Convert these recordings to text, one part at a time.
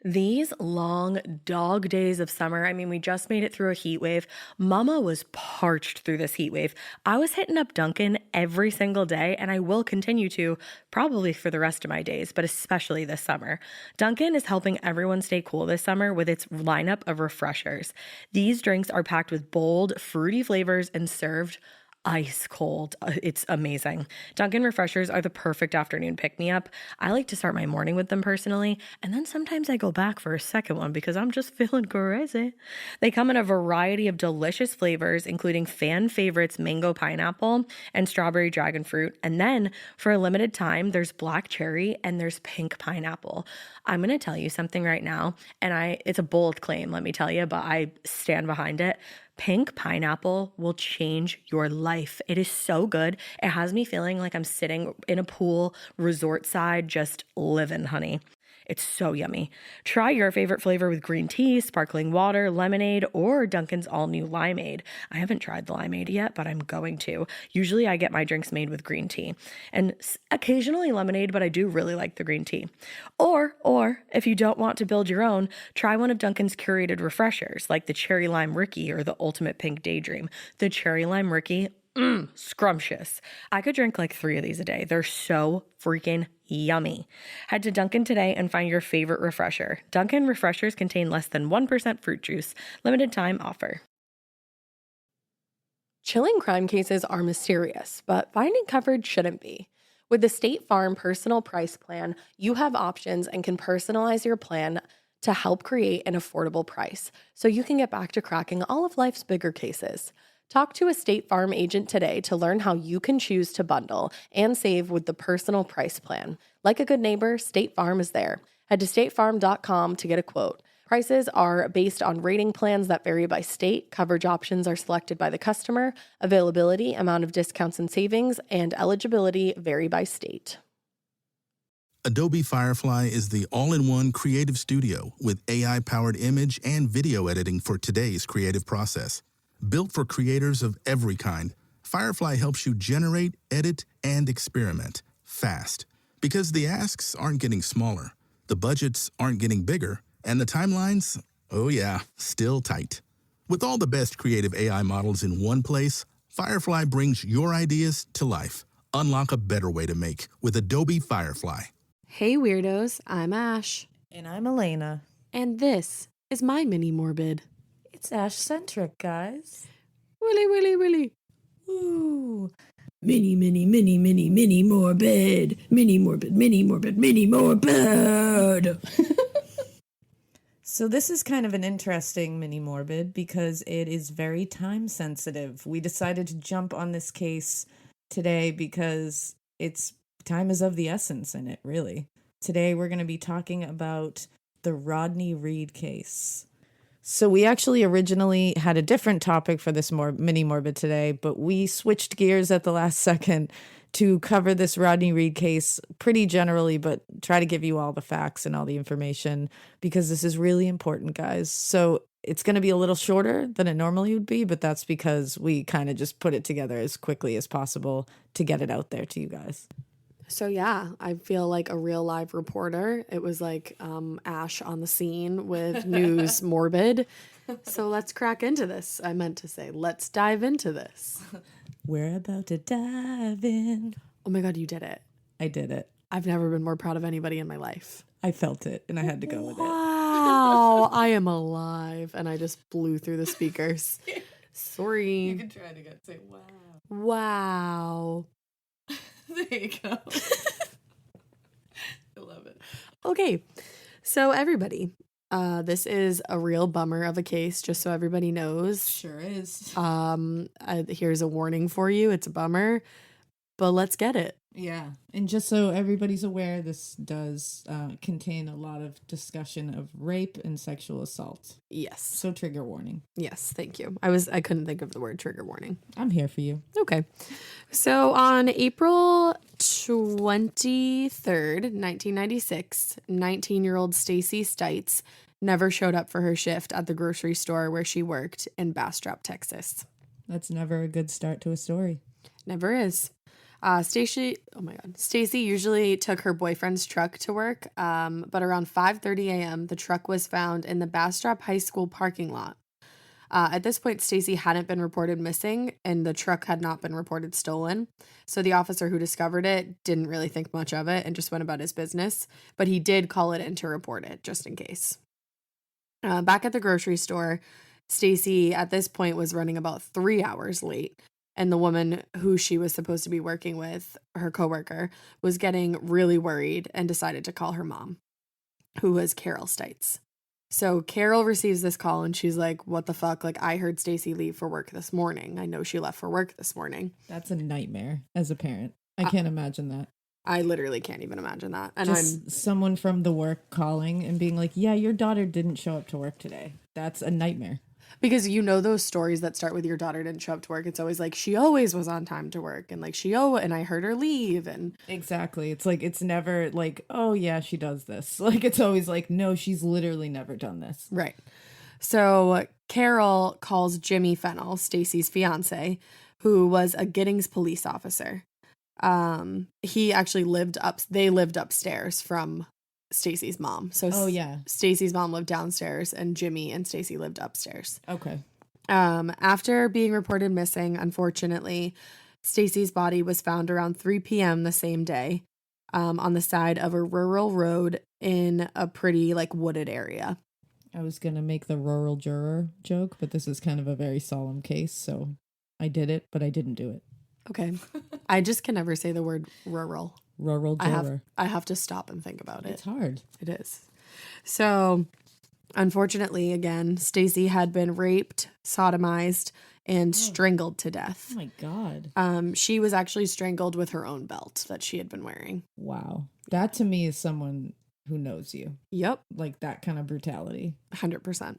These long dog days of summer, I mean, we just made it through a heat wave. Mama was parched through this heat wave. I was hitting up Dunkin' every single day, and I will continue to probably for the rest of my days, but especially this summer. Dunkin' is helping everyone stay cool this summer with its lineup of refreshers. These drinks are packed with bold, fruity flavors and served ice cold. It's amazing. Dunkin' refreshers are the perfect afternoon pick-me-up. I like to start my morning with them personally, and then sometimes I go back for a second one because I'm just feeling crazy. They come in a variety of delicious flavors, including fan favorites mango pineapple and strawberry dragon fruit. And then for a limited time, there's black cherry and there's pink pineapple. I'm going to tell you something right now, and it's a bold claim, let me tell you, but I stand behind it. Pink pineapple will change your life. It is so good. It has me feeling like I'm sitting in a pool, resort side, just living, honey. It's so yummy. Try your favorite flavor with green tea, sparkling water, lemonade, or Dunkin's all-new limeade. I haven't tried the limeade yet, but I'm going to. Usually I get my drinks made with green tea and occasionally lemonade, but I do really like the green tea. Or if you don't want to build your own, try one of Dunkin's curated refreshers like the Cherry Lime Ricky or the Ultimate Pink Daydream. The Cherry Lime Ricky, scrumptious. I could drink like 3 of these a day. They're so freaking yummy. Head to Dunkin' today and find your favorite refresher. Dunkin' refreshers contain less than 1% fruit juice. Limited time offer. Chilling crime cases are mysterious, but finding coverage shouldn't be. With the State Farm Personal Price Plan, you have options and can personalize your plan to help create an affordable price so you can get back to cracking all of life's bigger cases. Talk to a State Farm agent today to learn how you can choose to bundle and save with the Personal Price Plan. Like a good neighbor, State Farm is there. Head to statefarm.com to get a quote. Prices are based on rating plans that vary by state. Coverage options are selected by the customer. Availability, amount of discounts and savings, and eligibility vary by state. Adobe Firefly is the all-in-one creative studio with AI-powered image and video editing for today's creative process. Built for creators of every kind, Firefly helps you generate, edit, and experiment fast. Because the asks aren't getting smaller, the budgets aren't getting bigger, and the timelines, oh yeah, still tight. With all the best creative AI models in one place, Firefly brings your ideas to life. Unlock a better way to make with Adobe Firefly. Hey weirdos, I'm Ash. And I'm Elena. And this is my Mini Morbid. It's Ash-centric, guys. Willy. Ooh. Mini Morbid. Mini Morbid. So this is kind of an interesting Mini Morbid because it is very time sensitive. We decided to jump on this case today because time is of the essence in it, really. Today we're going to be talking about the Rodney Reed case. So we actually originally had a different topic for this Mini Morbid today, but we switched gears at the last second to cover this Rodney Reed case pretty generally, but try to give you all the facts and all the information because this is really important, guys. So it's going to be a little shorter than it normally would be, but that's because we kind of just put it together as quickly as possible to get it out there to you guys. So yeah, I feel like a real live reporter. It was like Ash on the scene with News Morbid. So let's crack into this. I meant to say, let's dive into this. We're about to dive in. Oh my God, you did it. I did it. I've never been more proud of anybody in my life. I felt it and I had to go with it. Wow, I am alive. And I just blew through the speakers. Sorry. You can try it again. Say, wow. Wow. There you go. I love it. Okay, so everybody, this is a real bummer of a case, just so everybody knows. Sure is. Here's a warning for you. It's a bummer, but let's get it. Yeah, and just so everybody's aware, this does contain a lot of discussion of rape and sexual assault. Yes. So trigger warning. Yes, thank you. I couldn't think of the word trigger warning. I'm here for you. Okay. So on April 23rd, 1996, 19-year-old Stacey Stites never showed up for her shift at the grocery store where she worked in Bastrop, Texas. That's never a good start to a story. Never is. Stacey usually took her boyfriend's truck to work, but around 5:30 a.m., the truck was found in the Bastrop High School parking lot. At this point, Stacey hadn't been reported missing, and the truck had not been reported stolen. So the officer who discovered it didn't really think much of it and just went about his business, but he did call it in to report it, just in case. Back at the grocery store, Stacey at this point was running about 3 hours late. And the woman who she was supposed to be working with, her coworker, was getting really worried and decided to call her mom, who was Carol Stites. So Carol receives this call and she's like, what the fuck? Like, I heard Stacey leave for work this morning. I know she left for work this morning. That's a nightmare as a parent. I can't imagine that. I literally can't even imagine that. And Just someone from the work calling and being like, yeah, your daughter didn't show up to work today. That's a nightmare. Because you know those stories that start with your daughter didn't show up to work. It's always like, she always was on time to work. And like, and I heard her leave. And exactly. It's like, it's never like, oh yeah, she does this. Like, it's always like, no, she's literally never done this. Right. So Carol calls Jimmy Fennell, Stacey's fiance, who was a Giddings police officer. He actually they lived upstairs from Stacey's mom. So Stacey's mom lived downstairs and Jimmy and Stacey lived upstairs. Okay. After being reported missing, unfortunately, Stacey's body was found around 3 p.m. the same day, on the side of a rural road in a pretty wooded area. I was going to make the rural juror joke, but this is kind of a very solemn case, so I did it, but I didn't do it. Okay. I just can never say the word rural. Rural juror. I have to stop and think about it. It's hard. It is. So, unfortunately, again, Stacey had been raped, sodomized, and strangled to death. Oh my God. She was actually strangled with her own belt that she had been wearing. Wow. That to me is someone who knows you. Yep. Like that kind of brutality. 100%.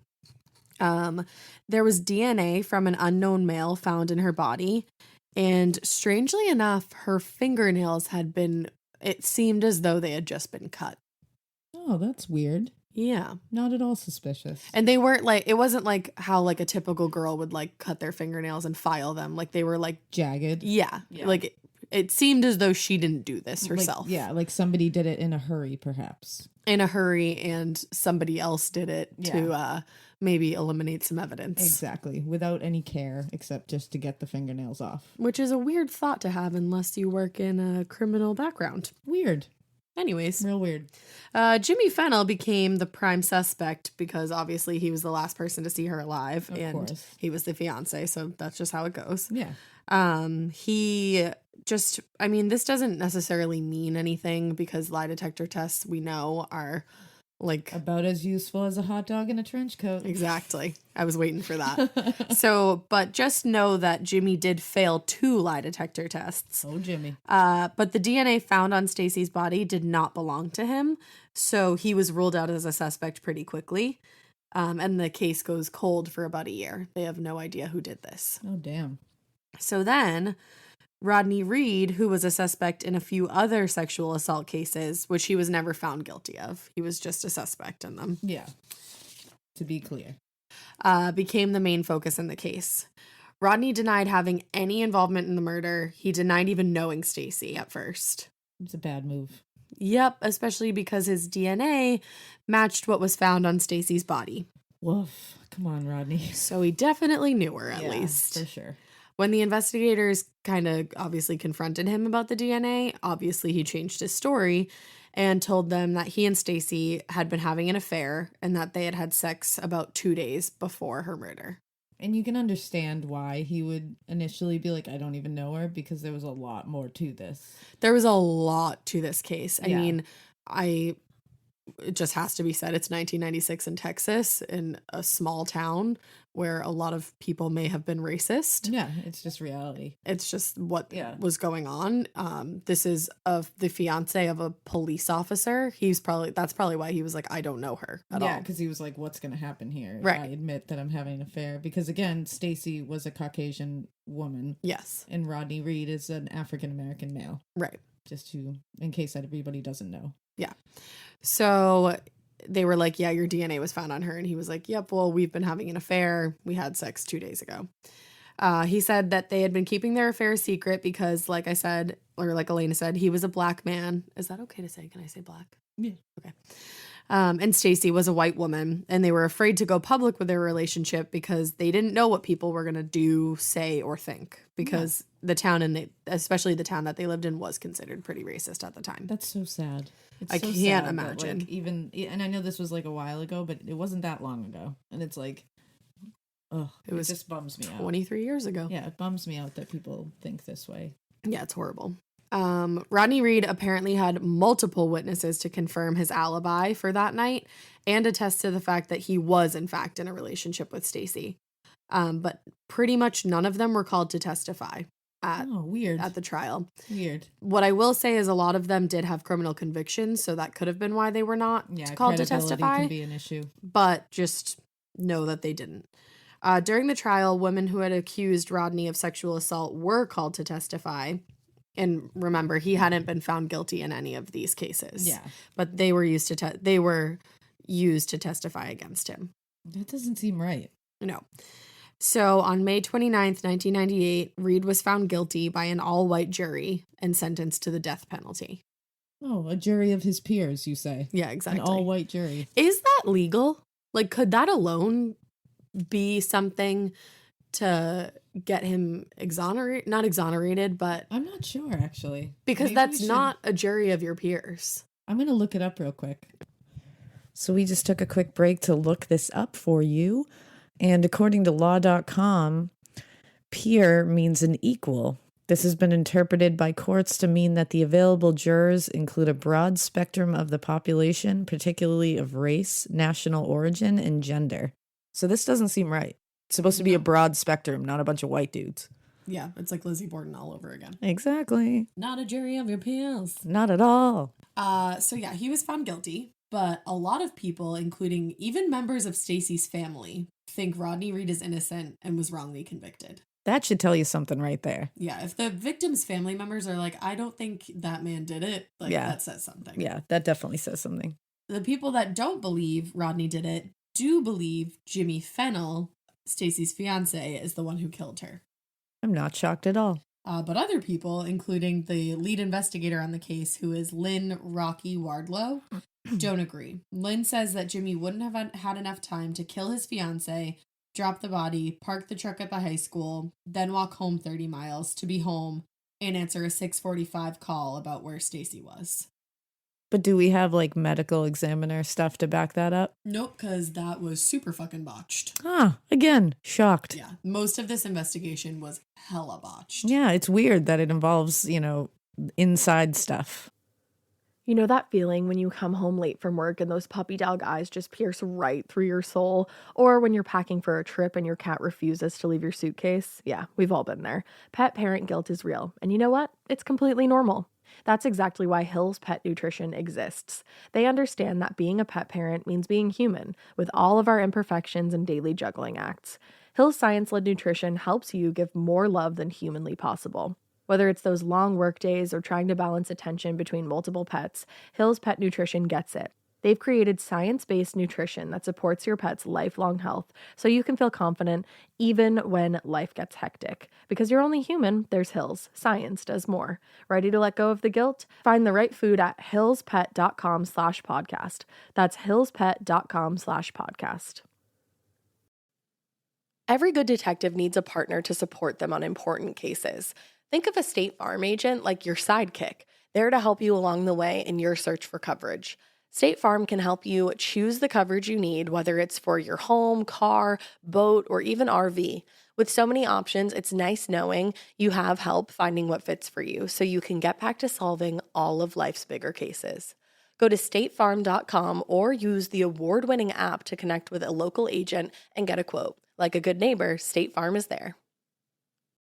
There was DNA from an unknown male found in her body. And strangely enough, her fingernails it seemed as though they had just been cut. Oh, that's weird. Yeah. Not at all suspicious. And they weren't it wasn't like how a typical girl would cut their fingernails and file them. They were jagged. Yeah. It seemed as though she didn't do this herself. Like somebody did it in a hurry, perhaps. In a hurry, and somebody else did it to maybe eliminate some evidence. Exactly. Without any care, except just to get the fingernails off. Which is a weird thought to have unless you work in a criminal background. Weird. Anyways. Real weird. Jimmy Fennell became the prime suspect because obviously he was the last person to see her alive. Of and course. He was the fiance, so that's just how it goes. Yeah. This doesn't necessarily mean anything because lie detector tests, we know, are about as useful as a hot dog in a trench coat. Exactly. I was waiting for that. But just know that Jimmy did fail 2 lie detector tests. Oh, Jimmy. But the DNA found on Stacey's body did not belong to him. So he was ruled out as a suspect pretty quickly. And the case goes cold for about a year. They have no idea who did this. Oh, damn. So then Rodney Reed, who was a suspect in a few other sexual assault cases, which he was never found guilty of. He was just a suspect in them. Yeah. To be clear. Became the main focus in the case. Rodney denied having any involvement in the murder. He denied even knowing Stacey at first. It's a bad move. Yep, especially because his DNA matched what was found on Stacey's body. Woof. Come on, Rodney. So he definitely knew her at least. For sure. When the investigators kind of obviously confronted him about the DNA, obviously he changed his story and told them that he and Stacey had been having an affair and that they had had sex about 2 days before her murder. And you can understand why he would initially be like, I don't even know her, because there was a lot more to this. There was a lot to this case. I mean, it just has to be said, it's 1996 in Texas, in a small town where a lot of people may have been racist. Yeah, it's just reality. It's just what was going on. This is the fiance of a police officer. That's probably why he was like, I don't know her at all. Yeah, because he was like, what's going to happen here if right. I admit that I'm having an affair? Because again, Stacey was a Caucasian woman. Yes. And Rodney Reed is an African-American male. Right. Just in case everybody doesn't know. Yeah. So they were like, yeah, your DNA was found on her. And he was like, yep, well, we've been having an affair. We had sex 2 days ago. He said that they had been keeping their affair secret because, like I said, or like Elena said, he was a black man. Is that okay to say? Can I say black? Yeah. Okay. And Stacey was a white woman, and they were afraid to go public with their relationship because they didn't know what people were going to do, say, or think, because the town, and especially the town that they lived in, was considered pretty racist at the time. That's so sad. It's I so can't sad that, imagine. like, even, and I know this was like a while ago, but it wasn't that long ago. And it's like, oh, it just bums me out. 23 years ago. Yeah, it bums me out that people think this way. Yeah, it's horrible. Rodney Reed apparently had multiple witnesses to confirm his alibi for that night and attest to the fact that he was, in fact, in a relationship with Stacey. But pretty much none of them were called to testify at the trial. Weird. What I will say is a lot of them did have criminal convictions, so that could have been why they were not called to testify. Can be an issue. But just know that they didn't. During the trial, women who had accused Rodney of sexual assault were called to testify. And remember, he hadn't been found guilty in any of these cases. Yeah. But they were used to testify against him. That doesn't seem right. No. So on May 29th, 1998, Reed was found guilty by an all-white jury and sentenced to the death penalty. Oh, a jury of his peers, you say? Yeah, exactly. An all-white jury. Is that legal? Like, could that alone be something to get him not exonerated, but I'm not sure, actually. Because Maybe that's not a jury of your peers. I'm going to look it up real quick. So we just took a quick break to look this up for you. And according to law.com, peer means an equal. This has been interpreted by courts to mean that the available jurors include a broad spectrum of the population, particularly of race, national origin, and gender. So this doesn't seem right. It's supposed to be a broad spectrum, not a bunch of white dudes. Yeah, it's like Lizzie Borden all over again. Exactly. Not a jury of your peers. Not at all. So yeah, he was found guilty, but a lot of people, including even members of Stacey's family, think Rodney Reed is innocent and was wrongly convicted. That should tell you something right there. Yeah, if the victim's family members are like, I don't think that man did it, that says something. Yeah, that definitely says something. The people that don't believe Rodney did it do believe Jimmy Fennell, Stacey's fiance, is the one who killed her. I'm not shocked at all. But other people, including the lead investigator on the case, who is Lynn Rocky Wardlow, don't agree. Lynn says that Jimmy wouldn't have had enough time to kill his fiance, drop the body, park the truck at the high school, then walk home 30 miles to be home and answer a 6:45 call about where Stacey was. But do we have like medical examiner stuff to back that up? Nope, because that was super fucking botched. Again, shocked. Yeah, most of this investigation was hella botched. Yeah, it's weird that it involves, inside stuff. You know that feeling when you come home late from work and those puppy dog eyes just pierce right through your soul? Or when you're packing for a trip and your cat refuses to leave your suitcase? Yeah, we've all been there. Pet parent guilt is real. And you know what? It's completely normal. That's exactly why Hill's Pet Nutrition exists. They understand that being a pet parent means being human, with all of our imperfections and daily juggling acts. Hill's science-led nutrition helps you give more love than humanly possible. Whether it's those long work days or trying to balance attention between multiple pets, Hill's Pet Nutrition gets it. They've created science-based nutrition that supports your pet's lifelong health so you can feel confident even when life gets hectic. Because you're only human, there's Hill's. Science does more. Ready to let go of the guilt? Find the right food at hillspet.com/podcast. That's hillspet.com/podcast. Every good detective needs a partner to support them on important cases. Think of a State Farm agent like your sidekick, there to help you along the way in your search for coverage. State Farm can help you choose the coverage you need, whether it's for your home, car, boat, or even RV. With so many options, it's nice knowing you have help finding what fits for you so you can get back to solving all of life's bigger cases. Go to statefarm.com or use the award-winning app to connect with a local agent and get a quote. Like a good neighbor, State Farm is there.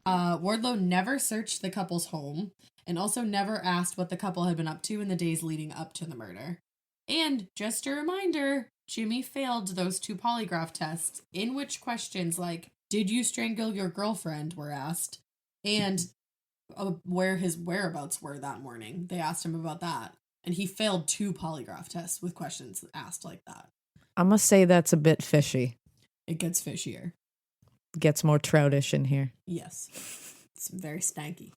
Wardlow never searched the couple's home and also never asked what the couple had been up to in the days leading up to the murder. And just a reminder, Jimmy failed those 2 polygraph tests in which questions like, did you strangle your girlfriend, were asked, and where his whereabouts were that morning. They asked him about that. And he failed 2 polygraph tests with questions asked like that. I must say that's a bit fishy. It gets fishier. Gets more troutish in here. Yes. It's very stanky.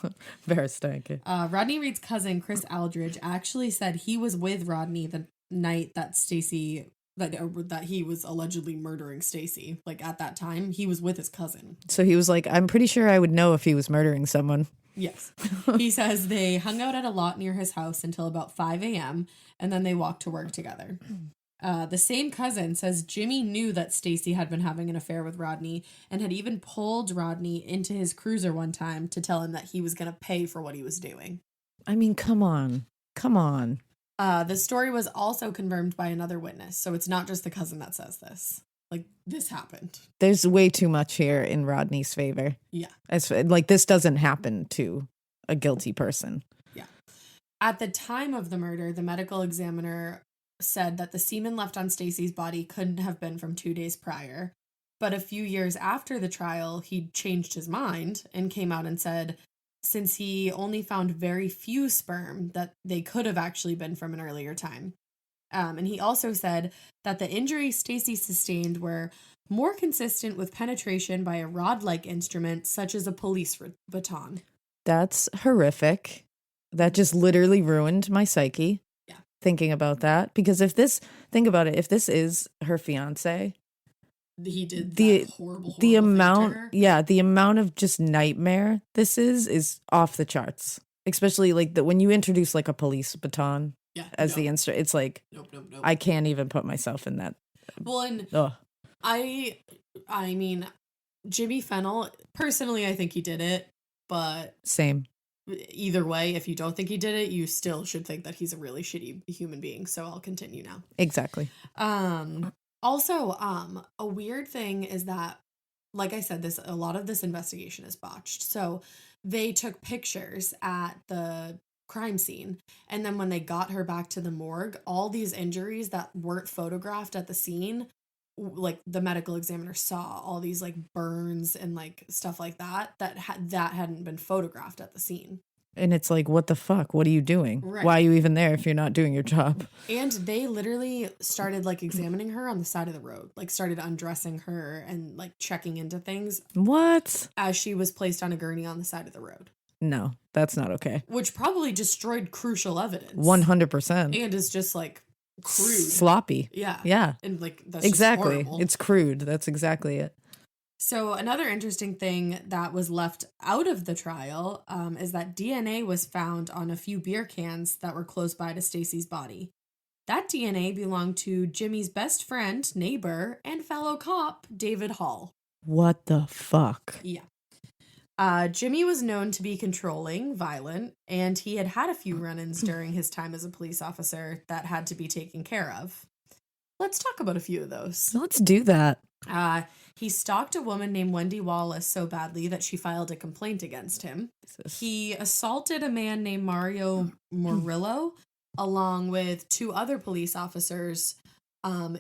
Very stanky. Rodney Reed's cousin, Chris Aldridge, actually said he was with Rodney the night that that he was allegedly murdering Stacey. Like, at that time, he was with his cousin. So he was like, I'm pretty sure I would know if he was murdering someone. Yes. He says they hung out at a lot near his house until about 5 a.m. and then they walked to work together. The same cousin says Jimmy knew that Stacey had been having an affair with Rodney and had even pulled Rodney into his cruiser one time to tell him that he was going to pay for what he was doing. I mean, come on. Come on. The story was also confirmed by another witness, so it's not just the cousin that says this. Like, this happened. There's way too much here in Rodney's favor. Yeah. Like, this doesn't happen to a guilty person. Yeah. At the time of the murder, the medical examiner said that the semen left on Stacey's body couldn't have been from 2 days prior. But a few years after the trial, he changed his mind and came out and said, since he only found very few sperm, that they could have actually been from an earlier time. And he also said that the injuries Stacey sustained were more consistent with penetration by a rod-like instrument, such as a police baton. That's horrific. That just literally ruined my psyche. Yeah. Thinking about that. Because think about it, if this is her fiance, he did the that horrible the thing to amount, her. yeah, the amount of just nightmare this is off the charts. Especially like when you introduce like a police baton as the instrument, it's like, nope. I can't even put myself in that. Well, and Ugh. I mean, Jimmy Fennell, personally, I think he did it, but Same. Either way, if you don't think he did it, you still should think that he's a really shitty human being. So I'll continue now. Exactly. Also, a weird thing is that, like I said, a lot of this investigation is botched. So they took pictures at the crime scene, and then when they got her back to the morgue, all these injuries that weren't photographed at the scene, like the medical examiner saw all these like burns and like stuff like that hadn't been photographed at the scene. And it's like, what the fuck? What are you doing? Right. Why are you even there if you're not doing your job? And they literally started like examining her on the side of the road, like started undressing her and like checking into things. What? As she was placed on a gurney on the side of the road. No, that's not okay. Which probably destroyed crucial evidence. 100%. And is just like crude. Sloppy. Yeah. Yeah. And like, that's exactly. Just horrible. It's crude. That's exactly it. So another interesting thing that was left out of the trial is that DNA was found on a few beer cans that were close by to Stacey's body. That DNA belonged to Jimmy's best friend, neighbor, and fellow cop, David Hall. What the fuck? Yeah. Jimmy was known to be controlling, violent, and he had had a few run-ins during his time as a police officer that had to be taken care of. Let's talk about a few of those. Let's do that. He stalked a woman named Wendy Wallace so badly that she filed a complaint against him. He assaulted a man named Mario Murillo along with 2 other police officers.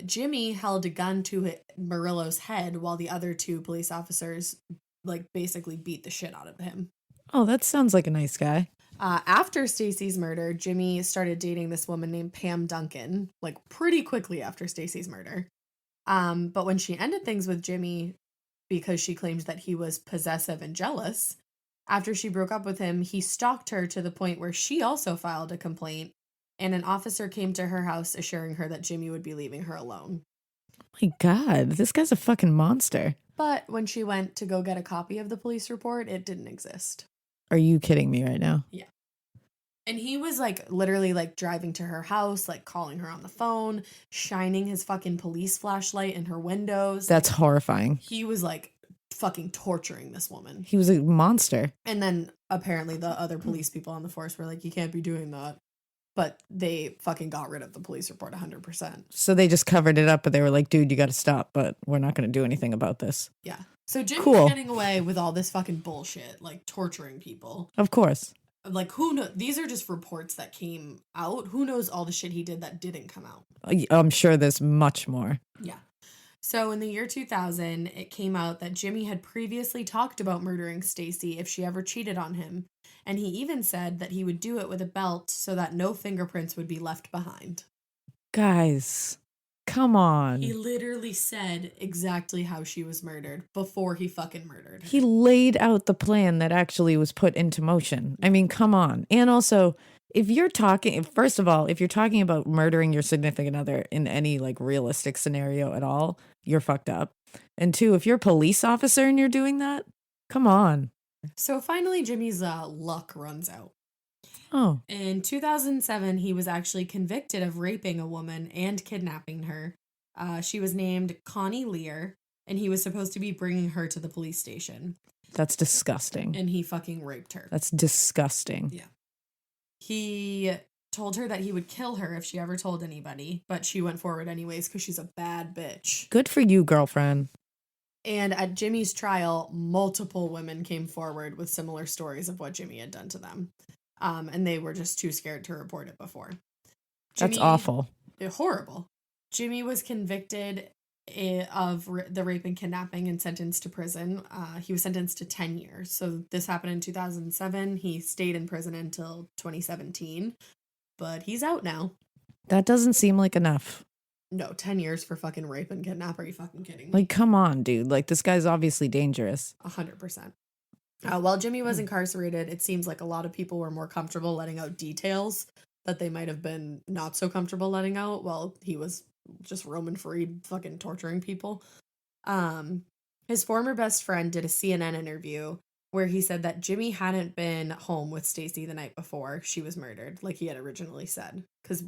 Jimmy held a gun to Murillo's head while the other 2 police officers like basically beat the shit out of him. Oh, that sounds like a nice guy. After Stacey's murder, Jimmy started dating this woman named Pam Duncan, like pretty quickly after Stacey's murder. But when she ended things with Jimmy because she claimed that he was possessive and jealous, after she broke up with him, he stalked her to the point where she also filed a complaint, and an officer came to her house assuring her that Jimmy would be leaving her alone. My God, this guy's a fucking monster. But when she went to go get a copy of the police report, it didn't exist. Are you kidding me right now? Yeah. And he was like literally like driving to her house, like calling her on the phone, shining his fucking police flashlight in her windows. That's horrifying. He was like fucking torturing this woman. He was a monster. And then apparently the other police people on the force were like, you can't be doing that. But they fucking got rid of the police report 100%. So they just covered it up, but they were like, dude, you got to stop, but we're not going to do anything about this. Yeah. So Jimmy's Cool. getting away with all this fucking bullshit, like torturing people. Of course. Like, who knows? These are just reports that came out. Who knows all the shit he did that didn't come out? I'm sure there's much more. Yeah. So in the year 2000, it came out that Jimmy had previously talked about murdering Stacey if she ever cheated on him. And he even said that he would do it with a belt so that no fingerprints would be left behind. Guys, come on. He literally said exactly how she was murdered before he fucking murdered her. He laid out the plan that actually was put into motion. I mean, come on. And also, if you're talking, first of all, if you're talking about murdering your significant other in any like realistic scenario at all, you're fucked up. And two, if you're a police officer and you're doing that, come on. So finally, Jimmy's luck runs out. Oh, In 2007, he was actually convicted of raping a woman and kidnapping her. She was named Connie Lear, and he was supposed to be bringing her to the police station. that's disgusting. And he fucking raped her. That's disgusting. Yeah. He told her that he would kill her if she ever told anybody, but she went forward anyways because she's a bad bitch. Good for you, girlfriend. And at Jimmy's trial, multiple women came forward with similar stories of what Jimmy had done to them. And they were just too scared to report it before. That's awful. Horrible. Jimmy was convicted of the rape and kidnapping and sentenced to prison. He was sentenced to 10 years. So this happened in 2007. He stayed in prison until 2017. But he's out now. That doesn't seem like enough. No, 10 years for fucking rape and kidnap. Are you fucking kidding me? Like, come on, dude. Like, this guy's obviously dangerous. 100%. While Jimmy was incarcerated, it seems like a lot of people were more comfortable letting out details that they might have been not so comfortable letting out while he was just roaming free, fucking torturing people. His former best friend did a CNN interview where he said that Jimmy hadn't been home with Stacey the night before she was murdered, like he had originally said. Because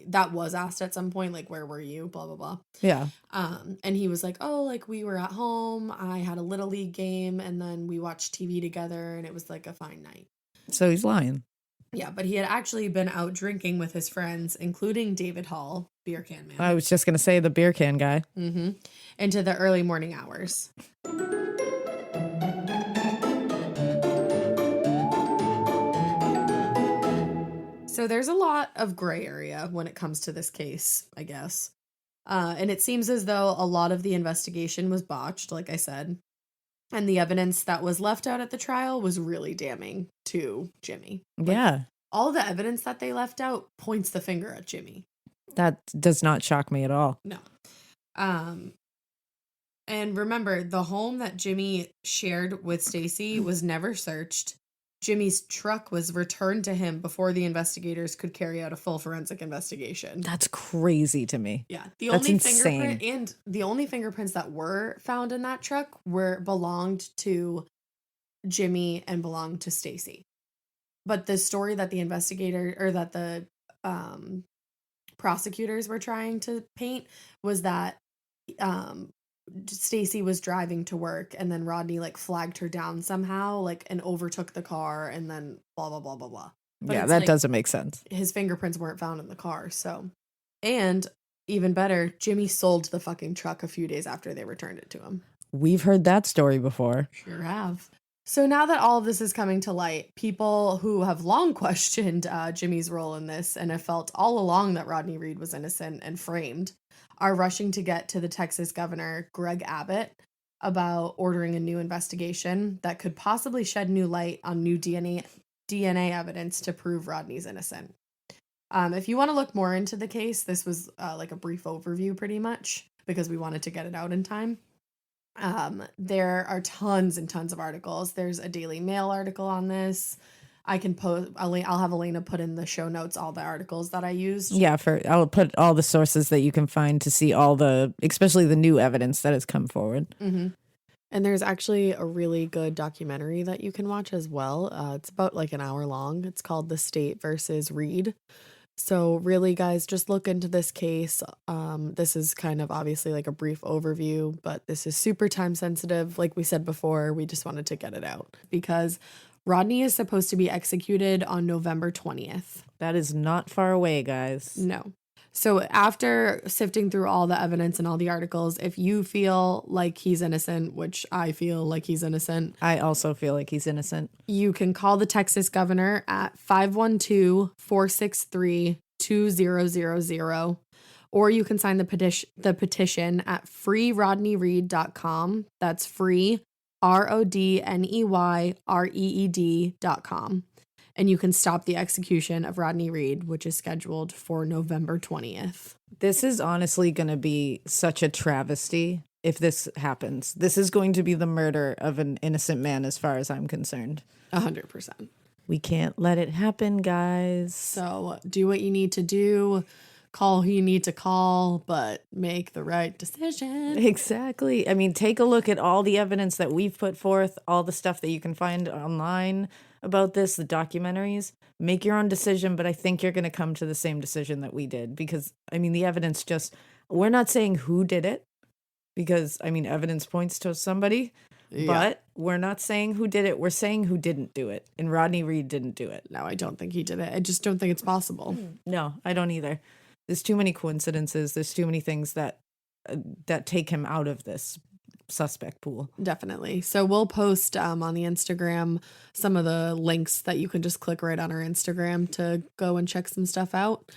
that was asked at some point, like, where were you? Blah, blah, blah. Yeah. And he was like, oh, like, we were at home. I had a Little League game, and then we watched TV together, and it was, like, a fine night. So he's lying. Yeah, but he had actually been out drinking with his friends, including David Hall, beer can man. I was just going to say the beer can guy. Into the early morning hours. So there's a lot of gray area when it comes to this case, I guess. And it seems as though a lot of the investigation was botched, like I said. And the evidence that was left out at the trial was really damning to Jimmy. Yeah. All the evidence that they left out points the finger at Jimmy. That does not shock me at all. No. And remember, the home that Jimmy shared with Stacey was never searched. Jimmy's truck was returned to him before the investigators could carry out a full forensic investigation. That's crazy to me. Yeah. That's insane. The only fingerprints that were found in that truck belonged to Jimmy and belonged to Stacey. But the story that the prosecutors were trying to paint was that Stacey was driving to work and then Rodney like flagged her down somehow, like, and overtook the car and then blah blah blah blah blah. But yeah, that doesn't make sense. His fingerprints weren't found in the car, so. And even better, Jimmy sold the fucking truck a few days after they returned it to him. We've heard that story before. Sure have. So now that all of this is coming to light, people who have long questioned Jimmy's role in this and have felt all along that Rodney Reed was innocent and framed are rushing to get to the Texas governor, Greg Abbott, about ordering a new investigation that could possibly shed new light on new DNA evidence to prove Rodney's innocent. If you want to look more into the case, this was like a brief overview pretty much because we wanted to get it out in time. There are tons and tons of articles. There's a Daily Mail article on this. I can post. I'll have Elena put in the show notes all the articles that I used. Yeah, I'll put all the sources that you can find to see especially the new evidence that has come forward. Mm-hmm. And there's actually a really good documentary that you can watch as well. It's about like an hour long. It's called The State versus Reed. So really, guys, just look into this case. This is kind of obviously like a brief overview, but this is super time sensitive. Like we said before, we just wanted to get it out because Rodney is supposed to be executed on November 20th. That is not far away, guys. No. So after sifting through all the evidence and all the articles, if you feel like he's innocent, which I feel like he's innocent. I also feel like he's innocent. You can call the Texas governor at 512-463-2000, or you can sign the petition at freerodneyreed.com. That's free, RODNEYREED.com. and you can stop the execution of Rodney Reed, which is scheduled for November 20th. This is honestly going to be such a travesty if this happens. This is going to be the murder of an innocent man as far as I'm concerned. 100%. We can't let it happen, guys. So do what you need to do, call who you need to call, but make the right decision. Exactly. I mean, take a look at all the evidence that we've put forth, all the stuff that you can find online about this, the documentaries. Make your own decision, but I think you're going to come to the same decision that we did because, I mean, the evidence just, we're not saying who did it because, I mean, evidence points to somebody, but we're not saying who did it. We're saying who didn't do it, and Rodney Reed didn't do it. No, I don't think he did it. I just don't think it's possible. No, I don't either. There's too many coincidences. There's too many things that take him out of this suspect pool. Definitely. So we'll post on the Instagram some of the links that you can just click right on our Instagram to go and check some stuff out.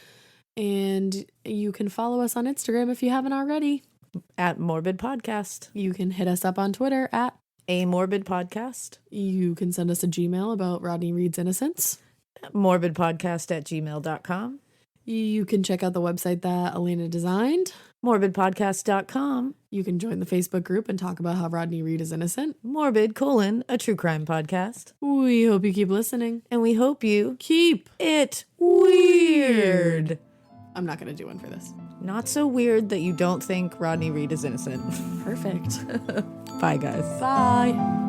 And you can follow us on Instagram if you haven't already. At Morbid Podcast. You can hit us up on Twitter at A Morbid Podcast. You can send us a Gmail about Rodney Reed's innocence. Morbidpodcast@gmail.com. You can check out the website that Elena designed. Morbidpodcast.com. You can join the Facebook group and talk about how Rodney Reed is innocent. Morbid, a true crime podcast. We hope you keep listening. And we hope you Keep it weird. I'm not going to do one for this. Not so weird that you don't think Rodney Reed is innocent. Perfect. Bye, guys. Bye.